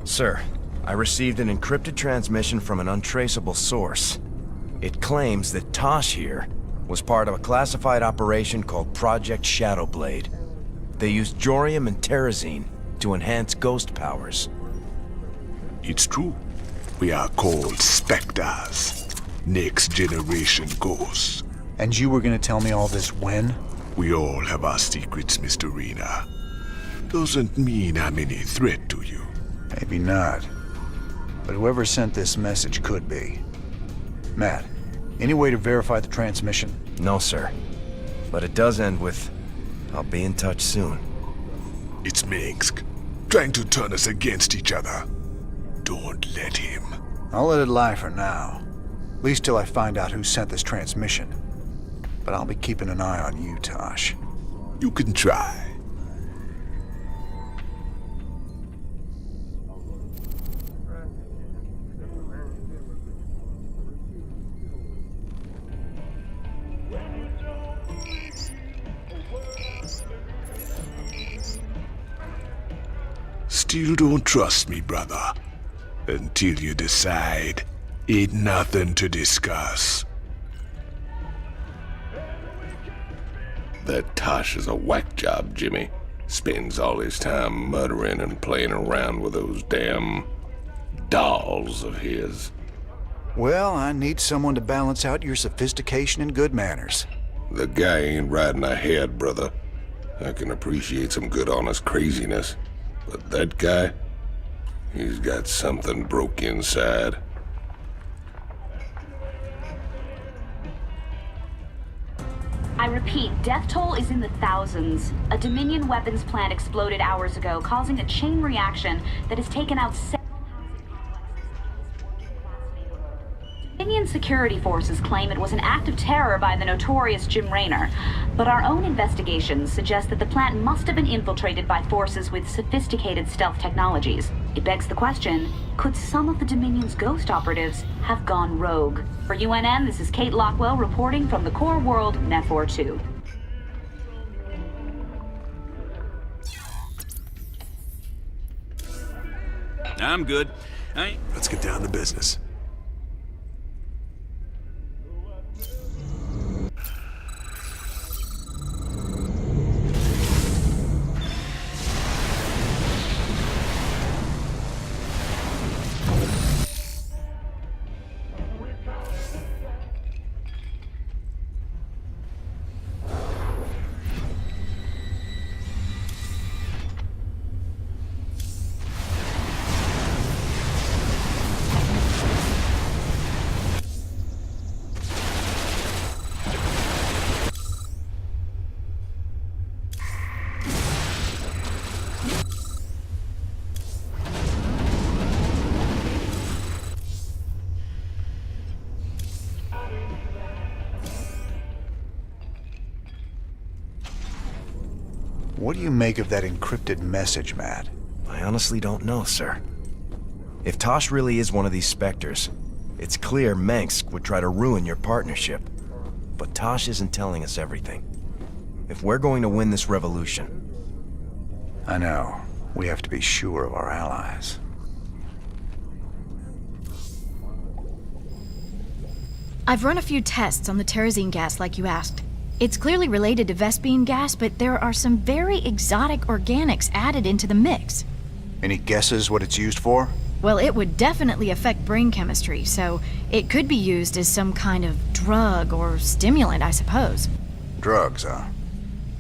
Sir, I received an encrypted transmission from an untraceable source. It claims that Tosh here was part of a classified operation called Project Shadowblade. They used Jorium and Terrazine to enhance ghost powers. It's true. We are called Spectres. Next generation ghosts. And you were gonna tell me all this when? We all have our secrets, Mr. Rena. Doesn't mean I'm any threat to you. Maybe not. But whoever sent this message could be. Matt, any way to verify the transmission? No, sir. But it does end with, "I'll be in touch soon." It's Minsk, trying to turn us against each other. Don't let him. I'll let it lie for now. At least till I find out who sent this transmission. But I'll be keeping an eye on you, Tosh. You can try. Still don't trust me, brother. Until you decide, ain't nothing to discuss. That Tosh is a whack job, Jimmy. Spends all his time muttering and playing around with those damn dolls of his. Well, I need someone to balance out your sophistication and good manners. The guy ain't riding ahead, brother. I can appreciate some good honest craziness. But that guy, he's got something broke inside. I repeat, death toll is in the thousands. A Dominion weapons plant exploded hours ago, causing a chain reaction that has taken out several housing complexes in this working-class neighborhood. Dominion security forces claim it was an act of terror by the notorious Jim Raynor, but our own investigations suggest that the plant must have been infiltrated by forces with sophisticated stealth technologies. It begs the question, could some of the Dominion's ghost operatives have gone rogue? For UNN, this is Kate Lockwell reporting from the core world, Nefor 2. I'm good. Let's get down to business. What do you make of that encrypted message, Matt? I honestly don't know, sir. If Tosh really is one of these Spectres, it's clear Mengsk would try to ruin your partnership. But Tosh isn't telling us everything. If we're going to win this revolution... I know. We have to be sure of our allies. I've run a few tests on the Terrazine gas like you asked. It's clearly related to Vespene gas, but there are some very exotic organics added into the mix. Any guesses what it's used for? Well, it would definitely affect brain chemistry, so it could be used as some kind of drug or stimulant, I suppose. Drugs, huh?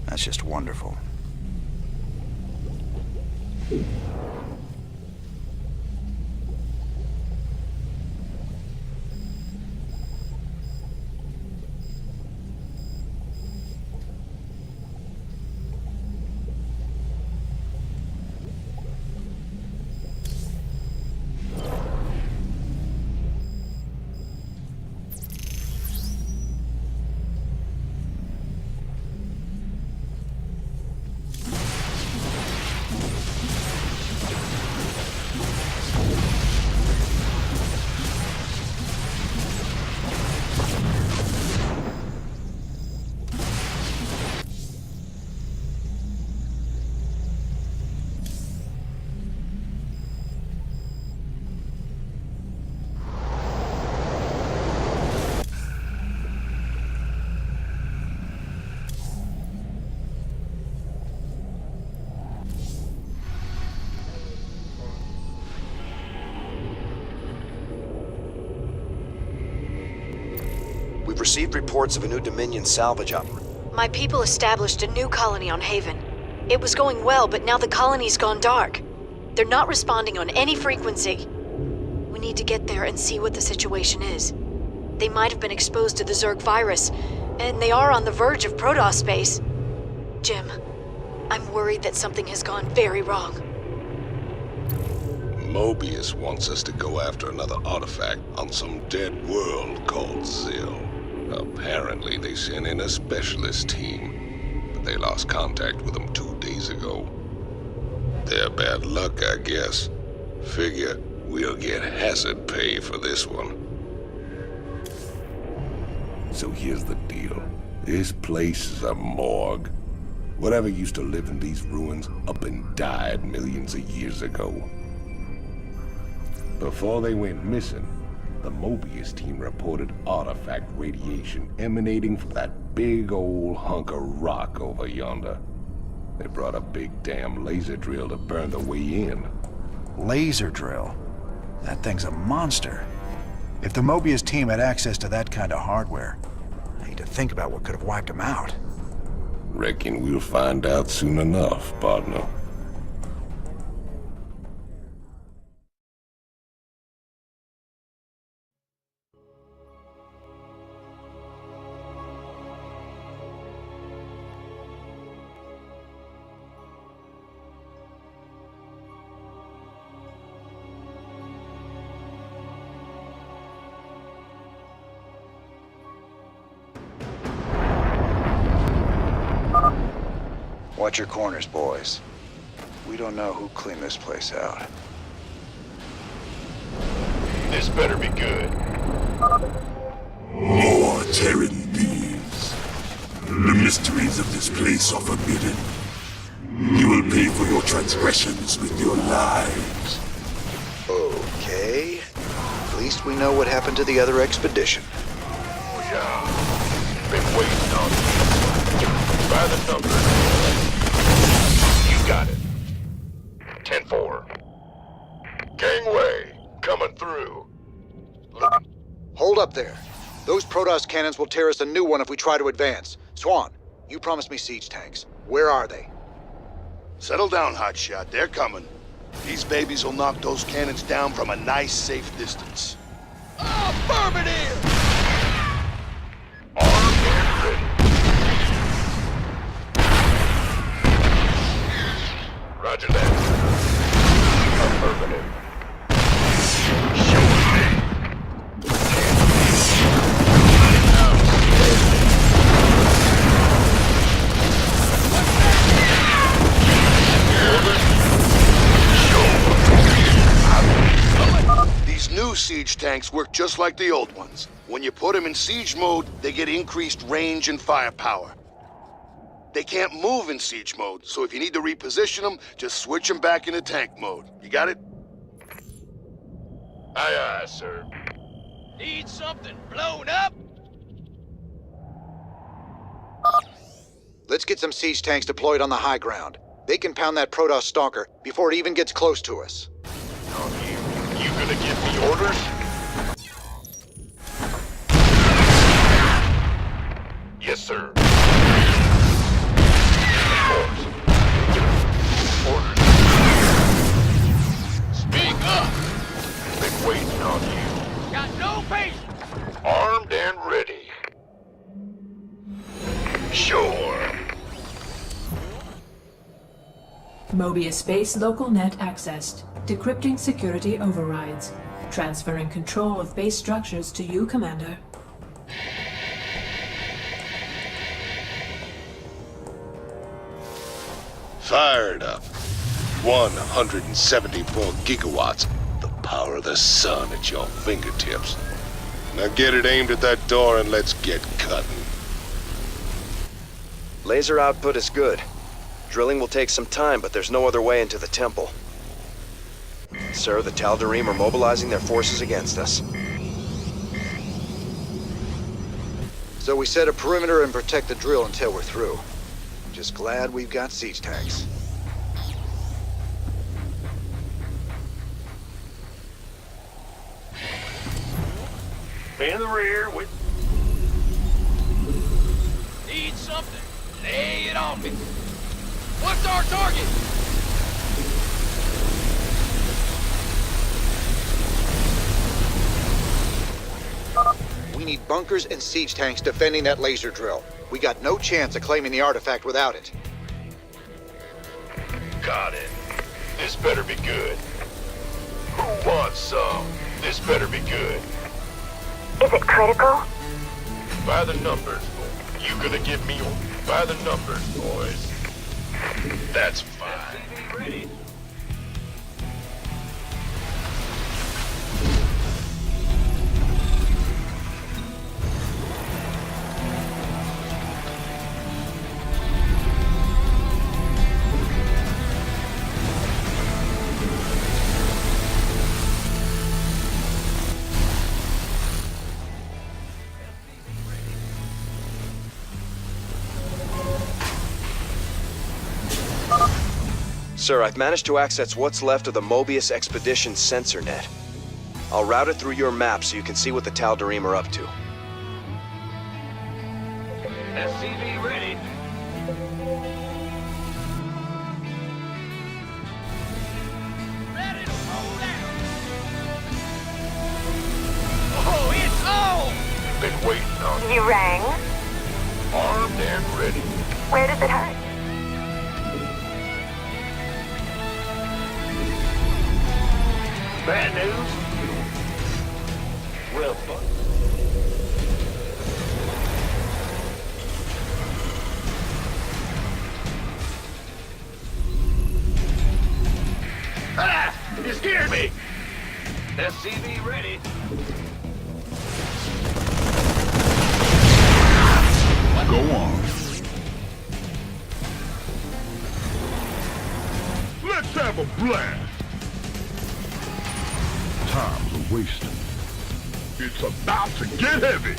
That's just wonderful. received reports of a new Dominion salvage operation. My people established a new colony on Haven. It was going well, but now the colony's gone dark. They're not responding on any frequency. We need to get there and see what the situation is. They might have been exposed to the Zerg virus, and they are on the verge of Protoss space. Jim, I'm worried that something has gone very wrong. Mobius wants us to go after another artifact on some dead world called Zill. Apparently they sent in a specialist team, but they lost contact with them 2 days ago. Their bad luck, I guess. Figure we'll get hazard pay for this one. So here's the deal. This place is a morgue. Whatever used to live in these ruins up and died millions of years ago. Before they went missing, the Mobius team reported artifact radiation emanating from that big old hunk of rock over yonder. They brought a big damn laser drill to burn the way in. Laser drill? That thing's a monster. If the Mobius team had access to that kind of hardware, I need to think about what could have wiped them out. Reckon we'll find out soon enough, partner. Watch your corners, boys. We don't know who cleaned this place out. This better be good. More Terran beings. The mysteries of this place are forbidden. You will pay for your transgressions with your lives. Okay. At least we know what happened to the other expedition. Oh yeah. Been waiting on you. By the numbers. You got it. 10-4. Gangway, coming through. Look. Hold up there. Those Protoss cannons will tear us a new one if we try to advance. Swan, you promised me siege tanks. Where are they? Settle down, Hotshot. They're coming. These babies will knock those cannons down from a nice, safe distance. Affirmative! Armed and ready. Roger that. Affirmative. Show me. These new siege tanks work just like the old ones. When you put them in siege mode, they get increased range and firepower. They can't move in siege mode, so if you need to reposition them, just switch them back into tank mode. You got it? Aye, aye, sir. Need something blown up? Let's get some siege tanks deployed on the high ground. They can pound that Protoss stalker before it even gets close to us. You gonna give me orders? Yes, sir. Orders. Speak up! Been waiting on you. Got no patience. Armed and ready. Sure. Mobius base local net accessed. Decrypting security overrides. Transferring control of base structures to you, Commander. Fired up. 174 gigawatts. The power of the sun at your fingertips. Now get it aimed at that door and let's get cutting. Laser output is good. Drilling will take some time, but there's no other way into the temple. Sir, the Tal'Darim are mobilizing their forces against us. So we set a perimeter and protect the drill until we're through. Just glad we've got siege tanks. In the rear with... Need something? Lay it on me. What's our target? We need bunkers and siege tanks defending that laser drill. We got no chance of claiming the artifact without it. Got it. This better be good. Who wants some? This better be good. Is it critical? By the numbers. You gonna give me by the numbers, boys. That's fine. Ready. Sir, I've managed to access what's left of the Mobius Expedition sensor net. I'll route it through your map so you can see what the Tal'Darim are up to. SCV ready. Ready to roll out. Oh, it's on! Been waiting on you. You rang? Armed and ready. Where does it hurt? Bad news? Well, fun. Ah! You scared me! SCV ready. Go on. Let's have a blast. Time's a wasting. It's about to get heavy.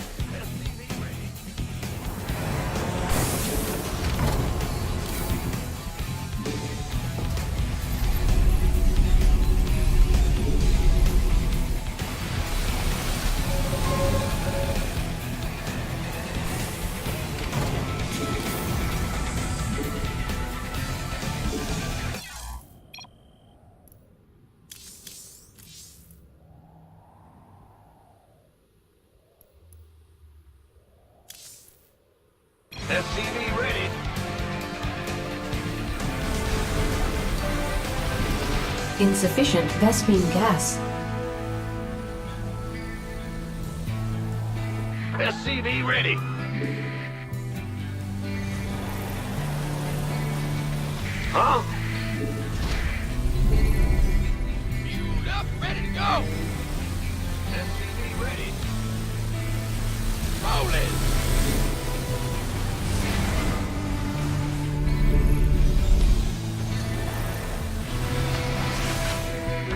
SCV ready. Insufficient Vespene gas. SCV ready. Huh? Fueled up, ready to go. SCV ready. Rolling.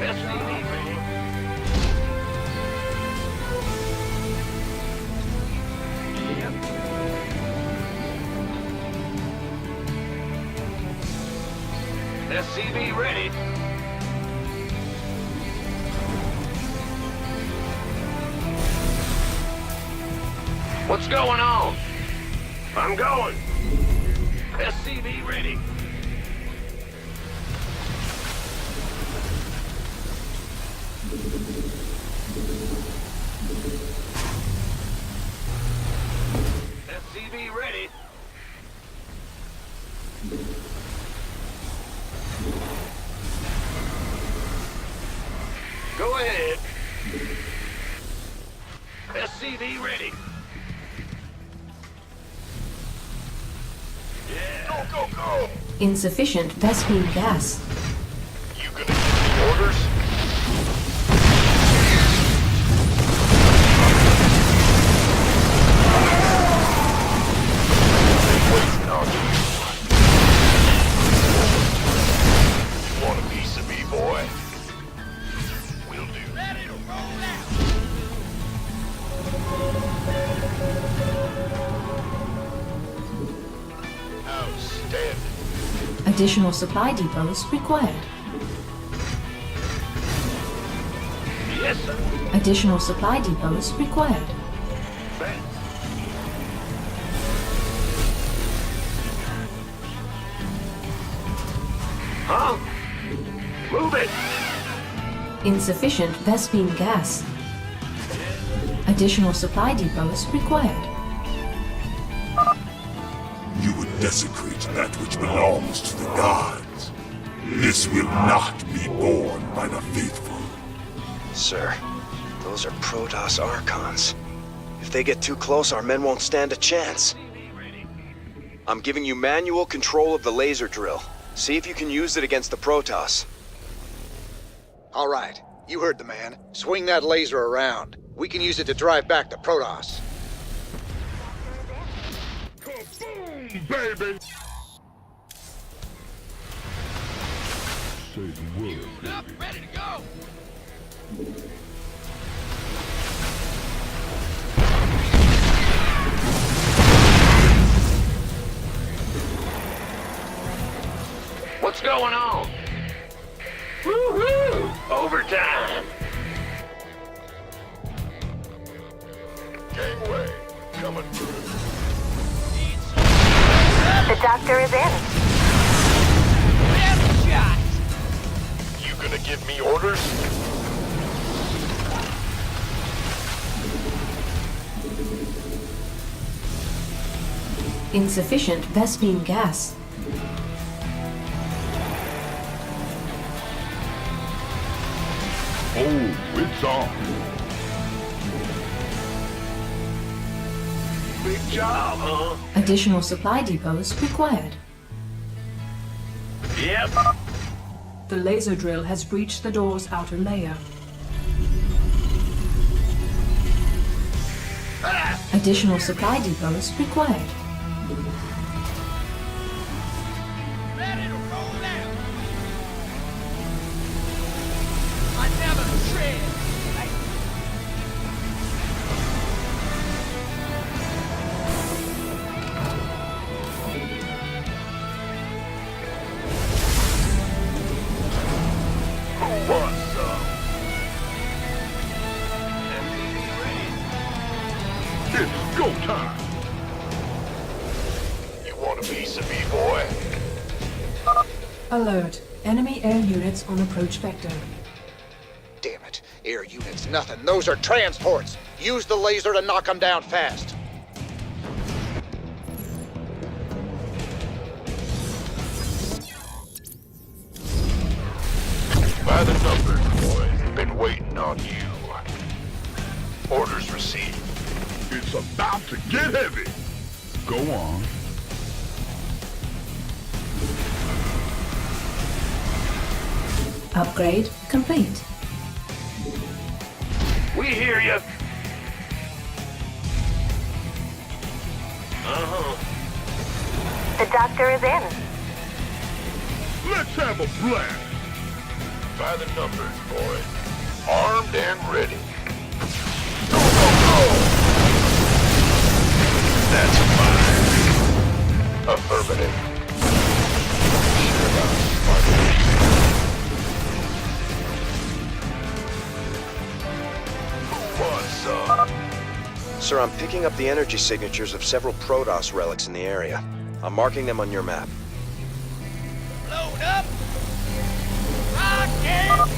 SCV ready. Yep. SCV ready. What's going on? I'm going. SCV ready. SCV ready. Go ahead. SCV ready. Yeah. Go, go, go. Insufficient Vespene gas. You gonna give me orders? Waiting on you. Want a piece of me, boy? Will do. Ready to roll out. Outstanding. Additional supply depots required. Yes, sir. Additional supply depots required. Huh? Move it! Insufficient Vespine gas. Additional supply depots required. You would desecrate that which belongs to the gods. This will not be borne by the faithful. Sir, those are Protoss Archons. If they get too close, our men won't stand a chance. I'm giving you manual control of the laser drill. See if you can use it against the Protoss. All right, you heard the man. Swing that laser around. We can use it to drive back the Protoss. Kaboom, baby! Say the word, Fueled up, ready to go! What's going on? Woohoo! Overtime! Gangway, coming through. The doctor is in. Damn shot! You gonna give me orders? Insufficient Vespine gas. Oh, it's on. Big job, huh? Additional supply depots required. Yep. The laser drill has breached the door's outer layer. Additional supply depots required. Ready to roll out! I never tread! Who wants some? It's go time. You want a piece of me, boy? Alert. Enemy air units on approach vector. Damn it. Air units, nothing. Those are transports. Use the laser to knock them down fast. By the numbers, boys. Been waiting on you. Orders received. It's about to get heavy. Go on. Upgrade complete. We hear you. The doctor is in. Let's have a blast. By the numbers, boys. Armed and ready. Go, go, go! That's a fire. Affirmative. Sure about smart. Who wants some? Sir, I'm picking up the energy signatures of several Protoss relics in the area. I'm marking them on your map. Load up! Rocket!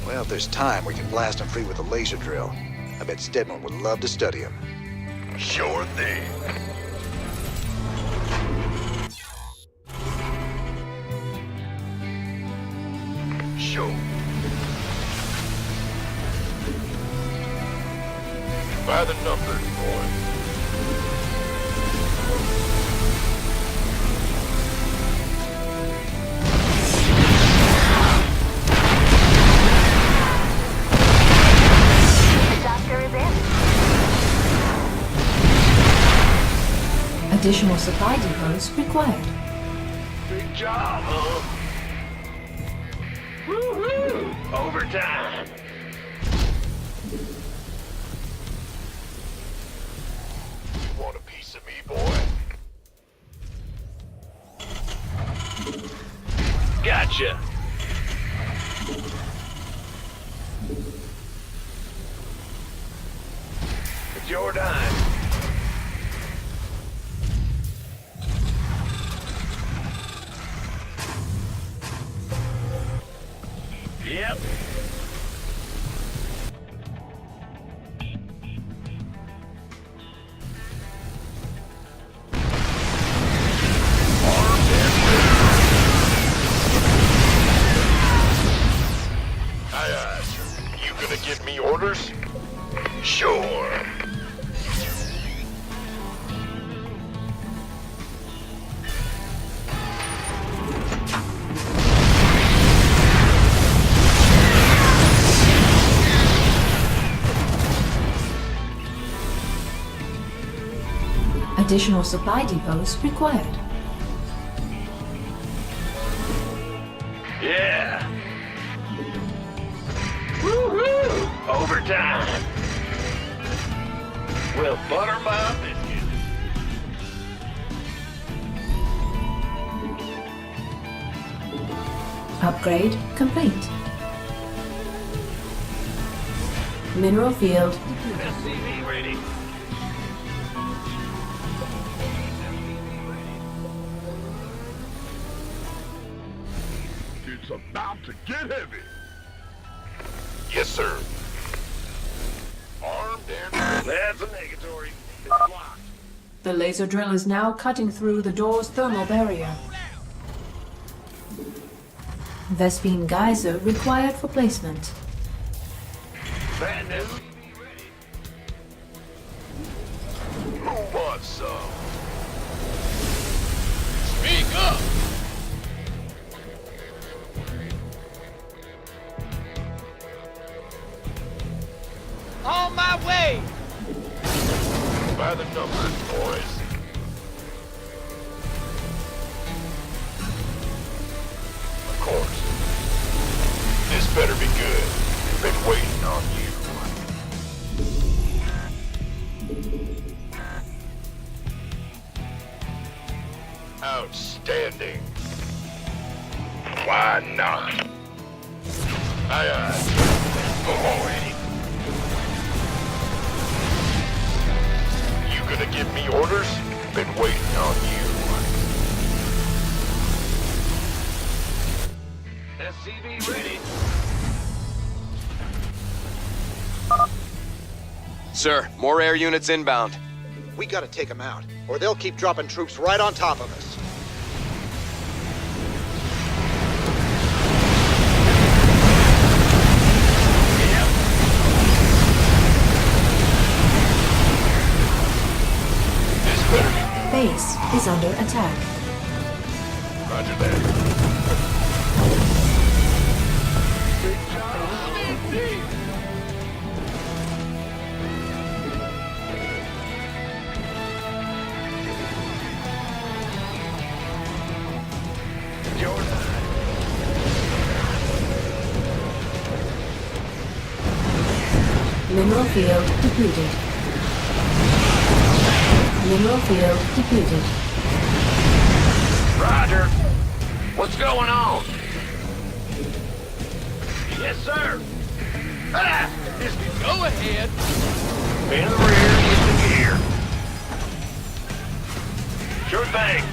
Well, if there's time, we can blast them free with a laser drill. I bet Stedman would love to study them. Sure thing. Show. By the numbers, boy. The doctor is in. Additional supply depots required. Big job, huh? Woohoo! Overtime! You want a piece of me, boy? Gotcha! It's your dime. Yep. Aye, aye. You gonna give me orders? Sure. Additional supply depots required. Yeah. Woohoo! Overtime. We'll butter my biscuits. Upgrade complete. Mineral field. SCV ready. It's about to get heavy. Yes, sir. Armed and that's a negatory. It's locked. The laser drill is now cutting through the door's thermal barrier. Vespine geyser required for placement. Bad news. Who wants some? Speak up! On my way! By the numbers, boys. Of course. This better be good. Been waiting on you. Outstanding. Why not? Aye, aye. Go already. You gonna give me orders? Been waiting on you. SCV ready. Sir, more air units inbound. We gotta take them out, or they'll keep dropping troops right on top of us. This better be Base is under attack. Roger that. Mineral field depleted. Mineral field depleted. Roger. What's going on? Yes, sir. Ah! Go ahead. In the rear with the gear. Sure thing.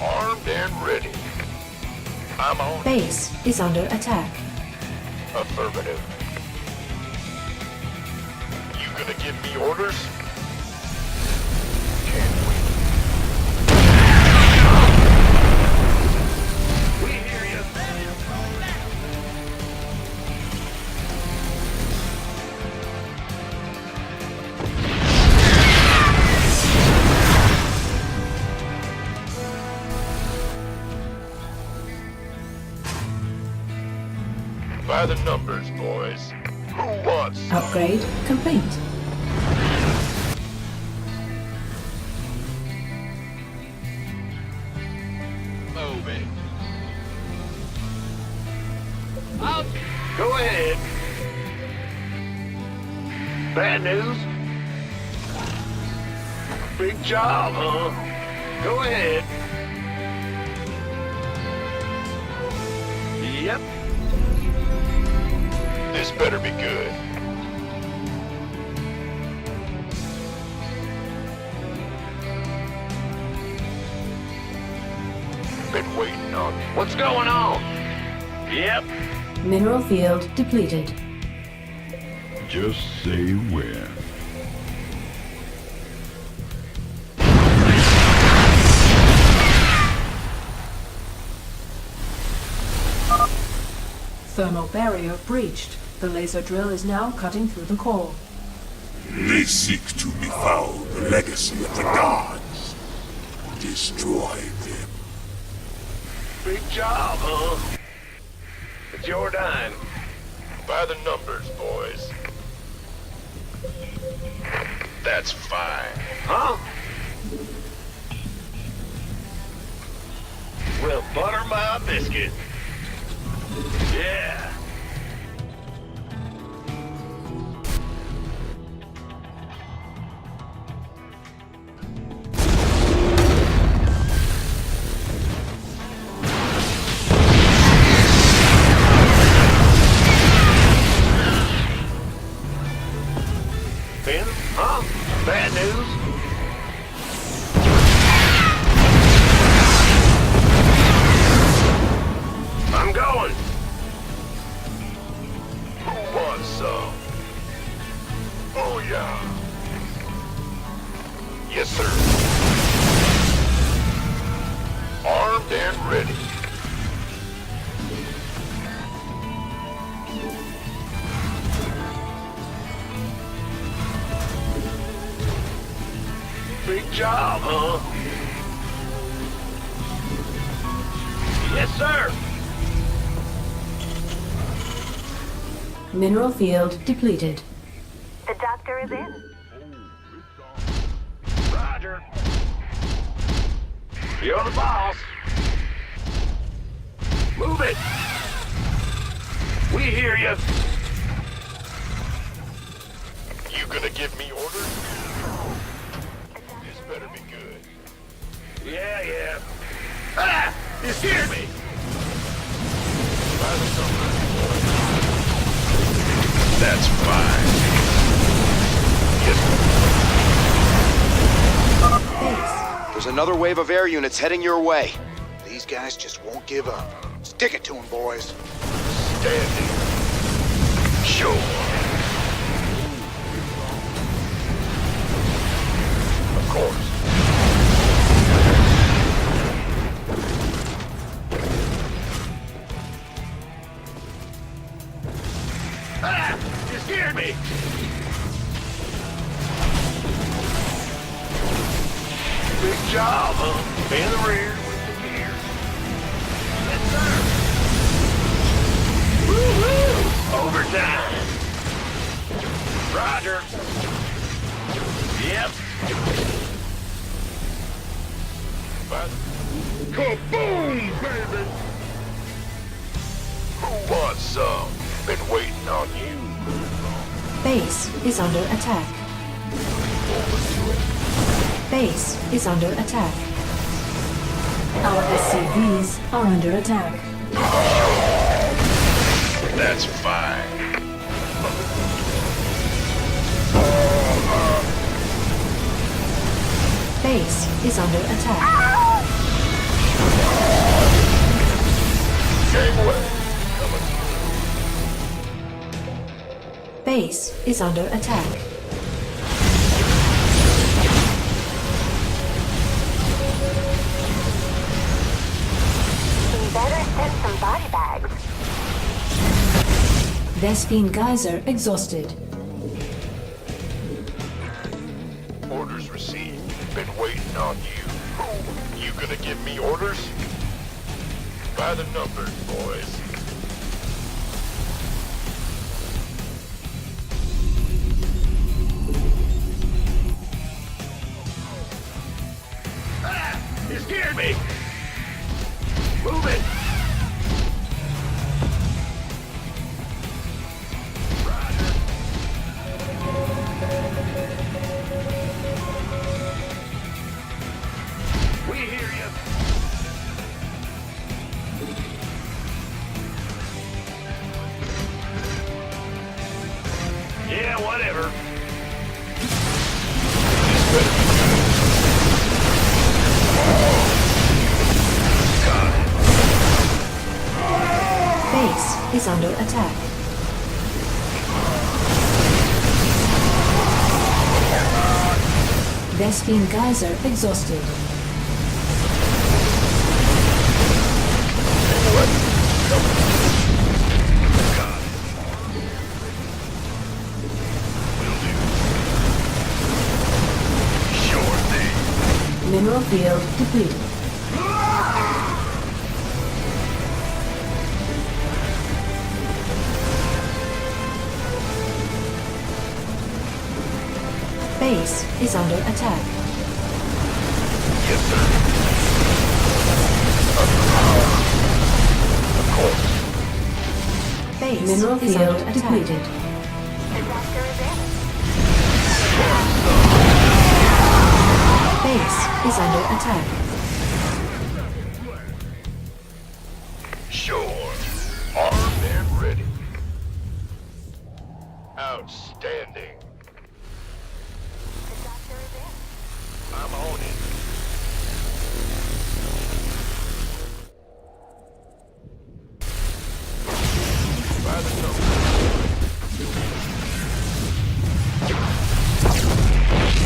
Armed and ready. I'm on. Base is under attack. Affirmative. You gonna give me orders? Can't wait. We hear you. By the numbers, boys. Who wants some? Upgrade complete. Moving. I'll Go ahead. Bad news? Big job, huh? Go ahead. Yep. This better be good. Been waiting on you. What's going on? Yep. Mineral field depleted. Just say when. Thermal barrier breached. The laser drill is now cutting through the core. They seek to befoul the legacy of the gods. Destroy them. Big job, huh? It's your dime. By the numbers, boys. That's fine. Huh? Well, butter my biscuit. Yeah. Finn? Huh? Bad news? I'm going. Who wants some? Oh, yeah. Yes, sir. Armed and ready. Big job, huh? Yes, sir. Mineral field depleted. The doctor is in. Roger. You're the boss. Move it. We hear you. You gonna give me orders? This better be good. Yeah. Ah! You scared me. That's fine. Yes, There's another wave of air units heading your way. These guys just won't give up. Stick it to them, boys. standing. Sure. Of course. Ah! You scared me! Big job, huh? In the rear with the gear. Yes, sir. Woo-hoo! Overtime. Roger. Yep. But kaboom, baby! Who wants some? Been waiting on you. Base is under attack. Base is under attack. Our SCVs are under attack. That's fine. Base is under attack. Gateway. Base is under attack. We better send some body bags. Vespine Geyser exhausted. Orders received. Been waiting on you. You gonna give me orders? By the numbers, boys. Ah! You scared me! Move it! Roger. We hear you. Whatever. This better be good. Got it. Base is under attack. Vespine geyser exhausted. Mineral field depleted. Base is under attack. Yes, sir. Of course. Base mineral field depleted. The doctor is in. Base is under attack. Sure. Armed and ready. Outstanding. The doctor is in. I'm on it. By the nose.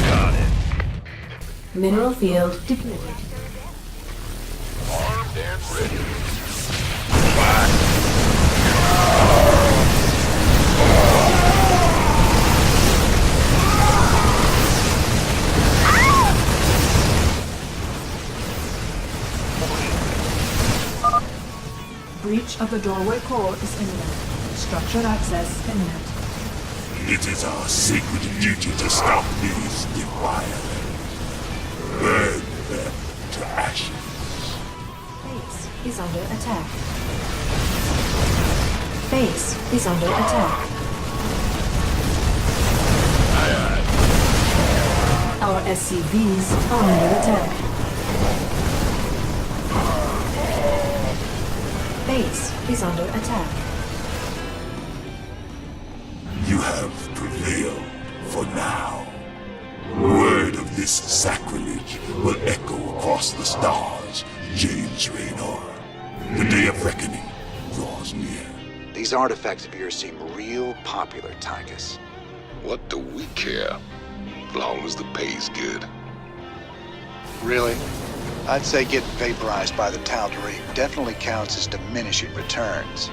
Got it. Mineral field depleted. Armed and ready. Breach of the doorway core is imminent. Structure access imminent. It is our sacred duty to stop these defilers. Burn them to ashes. Base is under attack. Base is under attack. Our SCVs are under attack. Base is under attack. You have prevailed for now. Word of this sacrilege will echo across the stars, James Raynor. The day of reckoning draws near. These artifacts of yours seem real popular, Tychus. What do we care? As long as the pay's good. Really? I'd say getting vaporized by the Tal'Darim definitely counts as diminishing returns.